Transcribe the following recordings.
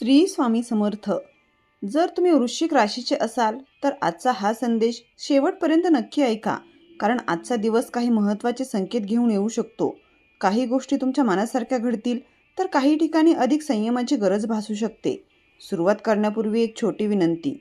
श्री स्वामी समर्थ. जर तुम्ही वृश्चिक राशीचे असाल तर आजचा हा संदेश शेवटपर्यंत नक्की ऐका, कारण आजचा दिवस काही महत्त्वाचे संकेत घेऊन येऊ शकतो. काही गोष्टी तुमच्या मनासारख्या घडतील, तर काही ठिकाणी अधिक संयमाची गरज भासू शकते. सुरुवात करण्यापूर्वी एक छोटी विनंती.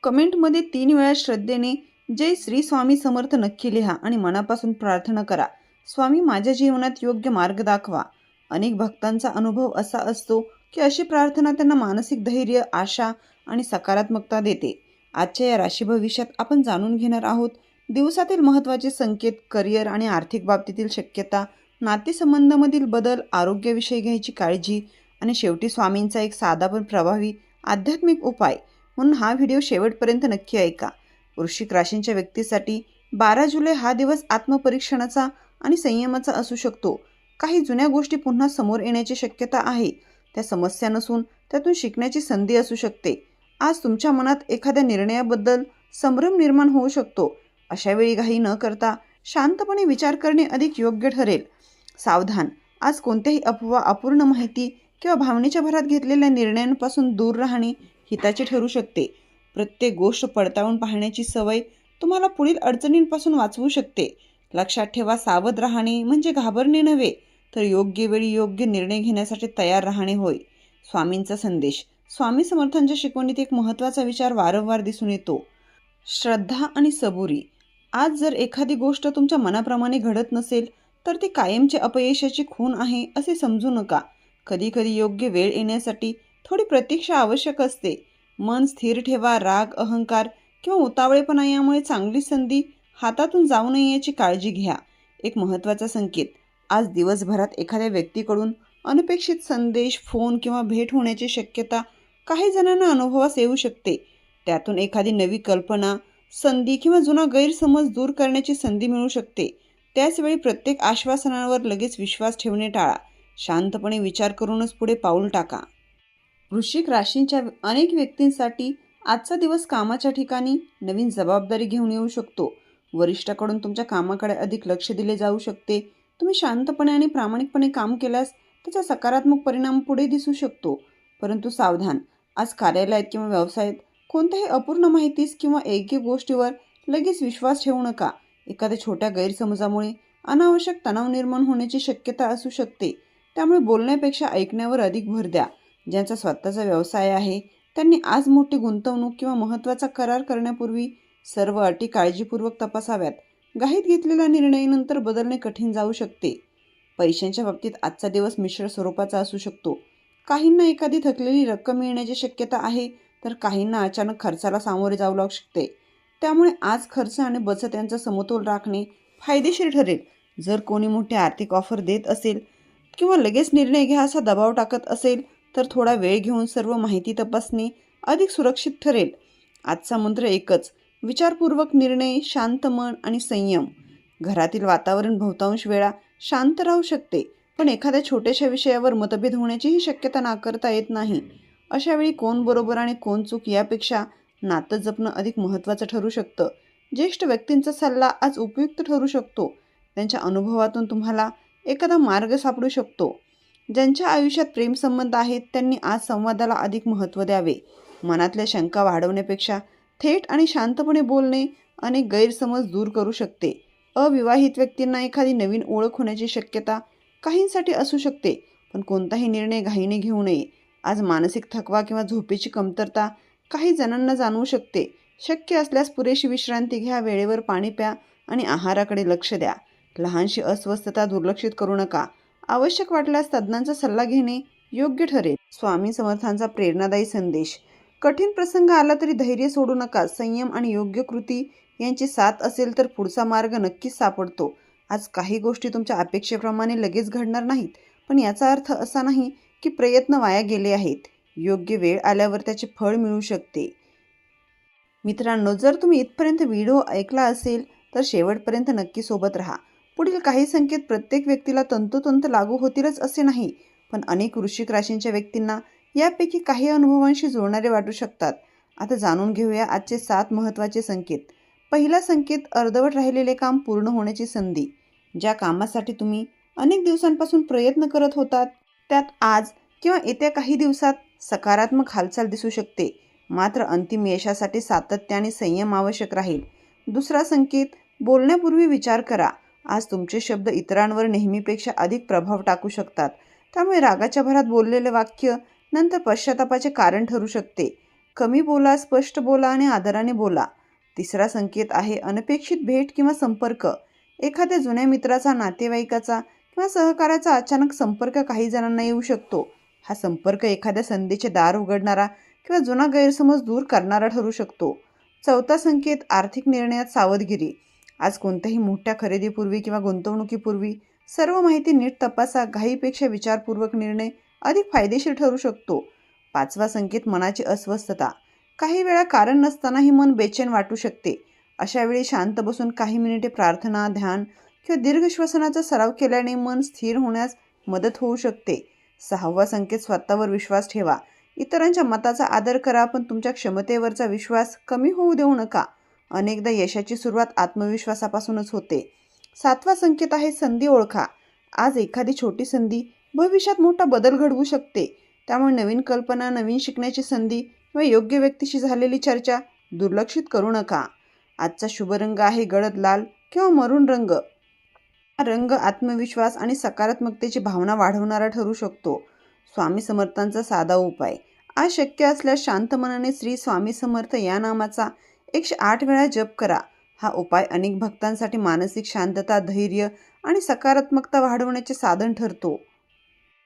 कमेंटमध्ये 3 वेळा श्रद्धेने जय श्री स्वामी समर्थ नक्की लिहा आणि मनापासून प्रार्थना करा, स्वामी माझ्या जीवनात योग्य मार्ग दाखवा. अनेक भक्तांचा अनुभव असा असतो की अशी प्रार्थना त्यांना मानसिक धैर्य, आशा आणि सकारात्मकता देते. आजच्या या राशी भविष्यात आपण जाणून घेणार आहोत दिवसातील महत्त्वाचे संकेत, करिअर आणि आर्थिक बाबतीतील शक्यता, नातेसंबंधामधील बदल, आरोग्याविषयी घ्यायची काळजी आणि शेवटी स्वामींचा एक साधा पण प्रभावी आध्यात्मिक उपाय. म्हणून हा व्हिडिओ शेवटपर्यंत नक्की ऐका. वृश्चिक राशींच्या व्यक्तीसाठी 12 जुलै हा दिवस आत्मपरीक्षणाचा आणि संयमाचा असू शकतो. काही जुन्या गोष्टी पुन्हा समोर येण्याची शक्यता आहे. त्या समस्या नसून त्यातून शिकण्याची संधी असू शकते. आज तुमच्या मनात एखाद्या निर्णयाबद्दल संभ्रम निर्माण होऊ शकतो. अशा वेळी घाई न करता शांतपणे विचार करणे अधिक योग्य ठरेल. सावधान, आज कोणत्याही अफवा, अपूर्ण माहिती किंवा भावनेच्या भरात घेतलेल्या निर्णयांपासून दूर राहणे हिताचे ठरू शकते. प्रत्येक गोष्ट पडताळून पाहण्याची सवय तुम्हाला पुढील अडचणींपासून वाचवू शकते. लक्षात ठेवा, सावध राहणे म्हणजे घाबरणे नव्हे, तर योग्य वेळी योग्य निर्णय घेण्यासाठी तयार राहणे होय. स्वामींचा संदेश. स्वामी समर्थांच्या शिकवणीत एक महत्त्वाचा विचार वारंवार दिसून येतो, श्रद्धा आणि सबुरी. आज जर एखादी गोष्ट तुमच्या मनाप्रमाणे घडत नसेल तर ती कायमची अपयशाची खूण आहे असे समजू नका. कधीकधी योग्य वेळ येण्यासाठी थोडी प्रतीक्षा आवश्यक असते. मन स्थिर ठेवा. राग, अहंकार किंवा उतावळेपणा यामुळे चांगली संधी हातातून जाऊ नये याची काळजी घ्या. एक महत्त्वाचा संकेत. आज दिवसभरात एखाद्या व्यक्तीकडून अनपेक्षित संदेश, फोन किंवा भेट होण्याची शक्यता काही जणांना अनुभवास येऊ शकते. त्यातून एखादी नवी कल्पना, संधी किंवा जुना गैरसमज दूर करण्याची संधी मिळू शकते. त्याचवेळी प्रत्येक आश्वासनावर लगेच विश्वास ठेवणे टाळा. शांतपणे विचार करूनच पुढे पाऊल टाका. वृश्चिक राशींच्या अनेक व्यक्तींसाठी आजचा दिवस कामाच्या ठिकाणी नवीन जबाबदारी घेऊन येऊ शकतो. वरिष्ठाकडून तुमच्या कामाकडे अधिक लक्ष दिले जाऊ शकते. तुम्ही शांतपणे आणि प्रामाणिकपणे काम केल्यास त्याचा सकारात्मक परिणाम पुढे दिसू शकतो. परंतु सावधान, आज कार्यालयात किंवा व्यवसायात कोणत्याही अपूर्ण माहितीस किंवा ऐकिक गोष्टीवर लगेच विश्वास ठेवू नका. एखाद्या छोट्या गैरसमजामुळे अनावश्यक तणाव निर्माण होण्याची शक्यता असू शकते. त्यामुळे बोलण्यापेक्षा ऐकण्यावर अधिक भर द्या. ज्यांचा स्वतःचा व्यवसाय आहे त्यांनी आज मोठी गुंतवणूक किंवा महत्त्वाचा करार करण्यापूर्वी सर्व अटी काळजीपूर्वक तपासाव्यात. घाईत घेतलेला निर्णय नंतर बदलणे कठीण जाऊ शकते. पैशांच्या बाबतीत आजचा दिवस मिश्र स्वरूपाचा असू शकतो. काहींना एखादी थकलेली रक्कम मिळण्याची शक्यता आहे, तर काहींना अचानक खर्चाला सामोरे जावं लागू शकते. त्यामुळे आज खर्च आणि बचत यांचा समतोल राखणे फायदेशीर ठरेल. जर कोणी मोठी आर्थिक ऑफर देत असेल किंवा लगेच निर्णय घ्या असा दबाव टाकत असेल तर थोडा वेळ घेऊन सर्व माहिती तपासणे अधिक सुरक्षित ठरेल. आजचा मंत्र एकच, विचारपूर्वक निर्णय, शांत मन आणि संयम. घरातील वातावरण बहुतांश वेळा शांत राहू शकते, पण एखाद्या छोट्याशा विषयावर मतभेद होण्याचीही शक्यता नाकारता येत नाही. अशा वेळी कोण बरोबर आणि कोण चूक यापेक्षा नातं जपणं अधिक महत्त्वाचं ठरू शकतं. ज्येष्ठ व्यक्तींचा सल्ला आज उपयुक्त ठरू शकतो. त्यांच्या अनुभवातून तुम्हाला एखादा मार्ग सापडू शकतो. ज्यांच्या आयुष्यात प्रेमसंबंध आहेत त्यांनी आज संवादाला अधिक महत्त्व द्यावे. मनातल्या शंका वाढवण्यापेक्षा थेट आणि शांतपणे बोलणे अनेक गैरसमज दूर करू शकते. अविवाहित व्यक्तींना एखादी नवीन ओळख होण्याची शक्यता काहींसाठी असू शकते, पण कोणताही निर्णय घाईने घेऊ नये. आज मानसिक थकवा किंवा झोपेची कमतरता काही जणांना जाणवू शकते. शक्य असल्यास पुरेशी विश्रांती घ्या, वेळेवर पाणी प्या आणि आहाराकडे लक्ष द्या. लहानशी अस्वस्थता दुर्लक्षित करू नका. आवश्यक वाटल्यास तज्ज्ञांचा सल्ला घेणे योग्य ठरेल. स्वामी समर्थांचा प्रेरणादायी संदेश. कठीण प्रसंग आला तरी धैर्य सोडू नका. संयम आणि योग्य कृती यांची साथ असेल तर पुढचा मार्ग नक्कीच सापडतो. आज काही गोष्टी तुमच्या अपेक्षेप्रमाणे लगेच घडणार नाहीत, पण याचा अर्थ असा नाही की प्रयत्न वाया गेले आहेत. योग्य वेळ आल्यावर त्याचे फळ मिळू शकते. मित्रांनो, जर तुम्ही इथपर्यंत व्हिडिओ ऐकला असेल तर शेवटपर्यंत नक्की सोबत राहा. पुढील काही संकेत प्रत्येक व्यक्तीला तंतोतंत लागू होतीलच असे नाही, पण अनेक वृश्चिक राशींच्या व्यक्तींना यापैकी काही अनुभवांशी जोडणारे वाटू शकतात. आता जाणून घेऊया आजचे 7 महत्त्वाचे संकेत. पहिला संकेत, अर्धवट राहिलेले काम पूर्ण होण्याची संधी. ज्या कामासाठी तुम्ही अनेक दिवसांपासून प्रयत्न करत होतात त्यात आज किंवा येत्या काही दिवसात सकारात्मक हालचाल दिसू शकते, मात्र अंतिम यशासाठी सातत्य आणि संयम आवश्यक राहील. दुसरा संकेत, बोलण्यापूर्वी विचार करा. आज तुमचे शब्द इतरांवर नेहमीपेक्षा अधिक प्रभाव टाकू शकतात. त्यामुळे रागाच्या भरात बोललेले वाक्य नंतर पश्चातापाचे कारण ठरू शकते. कमी बोला, स्पष्ट बोला आणि आदराने बोला. तिसरा संकेत आहे अनपेक्षित भेट किंवा संपर्क. एखाद्या जुन्या मित्राचा, नातेवाईकाचा किंवा सहकाऱ्याचा अचानक संपर्क काही जणांना येऊ शकतो. हा संपर्क एखाद्या संधीचे दार उघडणारा किंवा जुना गैरसमज दूर करणारा ठरू शकतो. चौथा संकेत, आर्थिक निर्णयात सावधगिरी. आज कोणत्याही मोठ्या खरेदीपूर्वी किंवा गुंतवणुकीपूर्वी सर्व माहिती नीट तपासा. घाईपेक्षा विचारपूर्वक निर्णय अधिक फायदेशीर ठरू शकतो. पाचवा संकेत, मनाची अस्वस्थता. काही वेळा कारण नसतानाही मन बेचैन वाटू शकते. अशा वेळी शांत बसून काही मिनिटे प्रार्थना, ध्यान किंवा दीर्घ श्वसनाचा सराव केल्याने मन स्थिर होण्यास मदत होऊ शकते. सहावा संकेत, स्वतःवर विश्वास ठेवा. इतरांच्या मताचा आदर करा, पण तुमच्या क्षमतेवरचा विश्वास कमी होऊ देऊ नका. अनेकदा यशाची सुरुवात आत्मविश्वासापासूनच होते. सातवा संकेत आहे संधी ओळखा. आज एखादी छोटी संधी भविष्यात मोठा बदल घडवू शकते. त्यामुळे नवीन कल्पना, नवीन शिकण्याची संधी किंवा योग्य व्यक्तीशी झालेली चर्चा दुर्लक्षित करू नका. आजचा शुभ रंग आहे गडद लाल किंवा मरून रंग. हा रंग आत्मविश्वास आणि सकारात्मकतेची भावना वाढवणारा ठरू शकतो. स्वामी समर्थांचा साधा उपाय. आज शक्य असल्यास शांत मनाने श्री स्वामी समर्थ या नामाचा 108 वेळा जप करा. हा उपाय अनेक भक्तांसाठी मानसिक शांतता, धैर्य आणि सकारात्मकता वाढवण्याचे साधन ठरतो.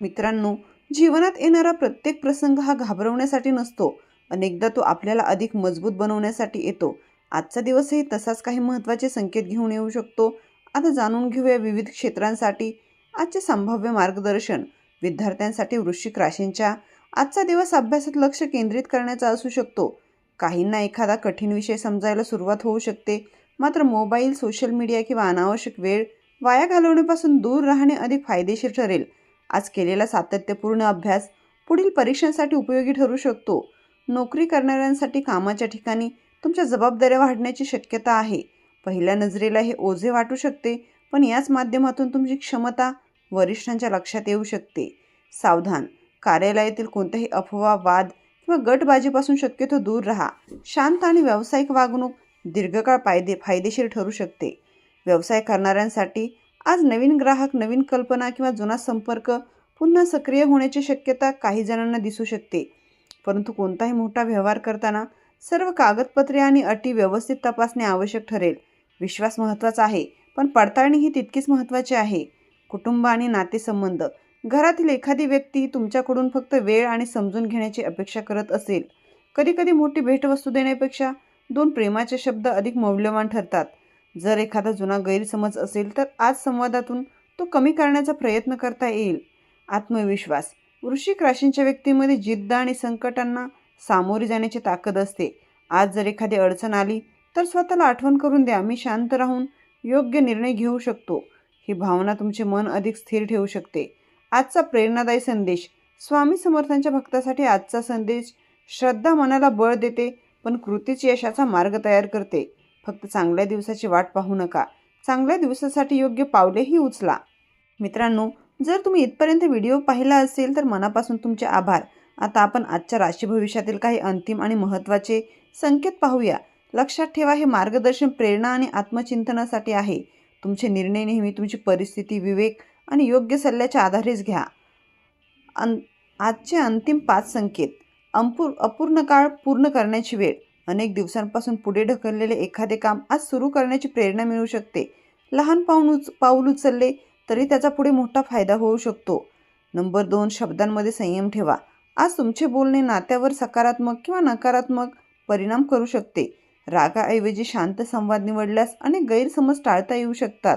मित्रांनो, जीवनात येणारा प्रत्येक प्रसंग हा घाबरवण्यासाठी नसतो. अनेकदा तो आपल्याला अधिक मजबूत बनवण्यासाठी येतो. आजचा दिवसही तसाच काही महत्त्वाचे संकेत घेऊन येऊ शकतो. आता जाणून घेऊया विविध क्षेत्रांसाठी आजचे संभाव्य मार्गदर्शन. विद्यार्थ्यांसाठी वृश्चिक राशींच्या आजचा दिवस अभ्यासात लक्ष केंद्रित करण्याचा असू शकतो. काहींना एखादा कठीण विषय समजायला सुरुवात होऊ शकते. मात्र मोबाईल, सोशल मीडिया किंवा अनावश्यक वेळ वाया घालवण्यापासून दूर राहणे अधिक फायदेशीर ठरेल. आज केलेला सातत्यपूर्ण अभ्यास पुढील परीक्षांसाठी उपयोगी ठरू शकतो. नोकरी करणाऱ्यांसाठी कामाच्या ठिकाणी तुमच्या जबाबदाऱ्या वाढण्याची शक्यता आहे. पहिल्या नजरेला हे ओझे वाटू शकते, पण याच माध्यमातून तुमची क्षमता वरिष्ठांच्या लक्षात येऊ शकते. सावधान, कार्यालयातील कोणत्याही अफवा, वाद किंवा गटबाजीपासून शक्यतो दूर राहा. शांत आणि व्यावसायिक वागणूक दीर्घकाळ फायदेशीर ठरू शकते. व्यवसाय करणाऱ्यांसाठी आज नवीन ग्राहक, नवीन कल्पना किंवा जुना संपर्क पुन्हा सक्रिय होण्याची शक्यता काही जणांना दिसू शकते. परंतु कोणताही मोठा व्यवहार करताना सर्व कागदपत्रे आणि अटी व्यवस्थित तपासणे आवश्यक ठरेल. विश्वास महत्त्वाचा आहे, पण पडताळणी ही तितकीच महत्त्वाची आहे. कुटुंब आणि नातेसंबंध. घरातील एखादी व्यक्ती तुमच्याकडून फक्त वेळ आणि समजून घेण्याची अपेक्षा करत असेल. कधीकधी मोठी भेटवस्तू देण्यापेक्षा 2 प्रेमाचे शब्द अधिक मौल्यवान ठरतात. जर एखादा जुना गैरसमज असेल तर आज संवादातून तो कमी करण्याचा प्रयत्न करता येईल. आत्मविश्वास. वृश्चिक राशींच्या व्यक्तीमध्ये जिद्द आणि संकटांना सामोरे जाण्याची ताकद असते. आज जर एखादी अडचण आली तर स्वतःला आठवण करून द्या, मी शांत राहून योग्य निर्णय घेऊ शकतो. ही भावना तुमचे मन अधिक स्थिर ठेवू शकते. आजचा प्रेरणादायी संदेश. स्वामी समर्थांच्या भक्तासाठी आजचा संदेश. श्रद्धा मनाला बळ देते, पण कृतीच यशाचा मार्ग तयार करते. फक्त चांगल्या दिवसाची वाट पाहू नका, चांगल्या दिवसासाठी योग्य पावलेही उचला. मित्रांनो, जर तुम्ही इथपर्यंत व्हिडिओ पाहिला असेल तर मनापासून तुमचे आभार. आता आपण आजच्या राशी भविष्यातील काही अंतिम आणि महत्त्वाचे संकेत पाहूया. लक्षात ठेवा, हे मार्गदर्शन प्रेरणा आणि आत्मचिंतनासाठी आहे. तुमचे निर्णय नेहमी तुमची परिस्थिती, विवेक आणि योग्य सल्ल्याच्या आधारेच घ्या. आजचे अंतिम 5 संकेत. अपूर्ण काळ पूर्ण करण्याची वेळ. अनेक दिवसांपासून पुढे ढकललेले एखादे काम आज सुरू करण्याची प्रेरणा मिळू शकते. लहान पाऊल उचलले तरी त्याचा पुढे मोठा फायदा होऊ शकतो. नंबर 2, शब्दांमध्ये संयम ठेवा. आज तुमचे बोलणे नात्यावर सकारात्मक किंवा नकारात्मक परिणाम करू शकते. रागाऐवजी शांत संवाद निवडल्यास अनेक गैरसमज टाळता येऊ शकतात.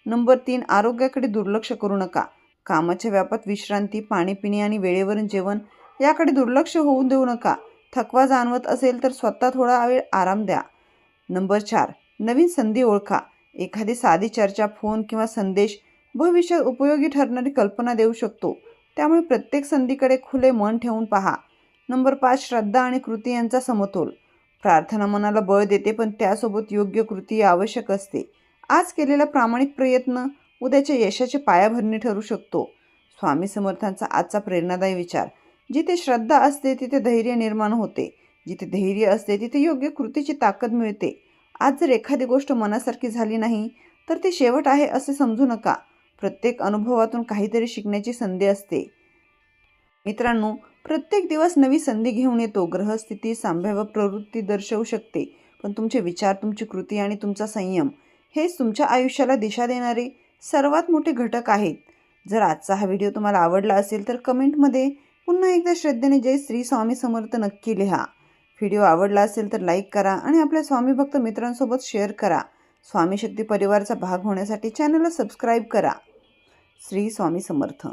नंबर 3, आरोग्याकडे दुर्लक्ष करू नका. कामाच्या व्यापात विश्रांती, पाणी पिणे आणि वेळेवर जेवण याकडे दुर्लक्ष होऊ देऊ नका. थकवा जाणवत असेल तर स्वतः थोडा वेळ आराम द्या. नंबर 4, नवीन संधी ओळखा. एखादी साधी चर्चा, फोन किंवा संदेश भविष्यात उपयोगी ठरणारी कल्पना देऊ शकतो. त्यामुळे प्रत्येक संधीकडे खुले मन ठेवून पहा. नंबर 5, श्रद्धा आणि कृती यांचा समतोल. प्रार्थना मनाला बळ देते, पण त्यासोबत योग्य कृती आवश्यक असते. आज केलेला प्रामाणिक प्रयत्न उद्याच्या यशाची पायाभरणी ठरू शकतो. स्वामी समर्थांचा आजचा प्रेरणादायी विचार. जिथे श्रद्धा असते तिथे धैर्य निर्माण होते. जिथे धैर्य असते तिथे योग्य कृतीची ताकद मिळते. आज जर एखादी गोष्ट मनासारखी झाली नाही तर ती शेवट आहे असे समजू नका. प्रत्येक अनुभवातून काहीतरी शिकण्याची संधी असते. मित्रांनो, प्रत्येक दिवस नवी संधी घेऊन येतो. ग्रहस्थिती संभाव्य प्रवृत्ती दर्शवू शकते, पण तुमचे विचार, तुमची कृती आणि तुमचा संयम हेच तुमच्या आयुष्याला दिशा देणारे सर्वात मोठे घटक आहेत. जर आजचा हा व्हिडिओ तुम्हाला आवडला असेल तर कमेंटमध्ये पुन्हा एकदा श्रद्धेने जय श्री स्वामी समर्थ नक्की लिहा. व्हिडिओ आवडला असेल तर लाईक करा आणि आपल्या स्वामी भक्त मित्रांसोबत शेअर करा. स्वामी शक्ती परिवाराचा भाग होण्यासाठी चॅनलला सबस्क्राईब करा. श्री स्वामी समर्थ.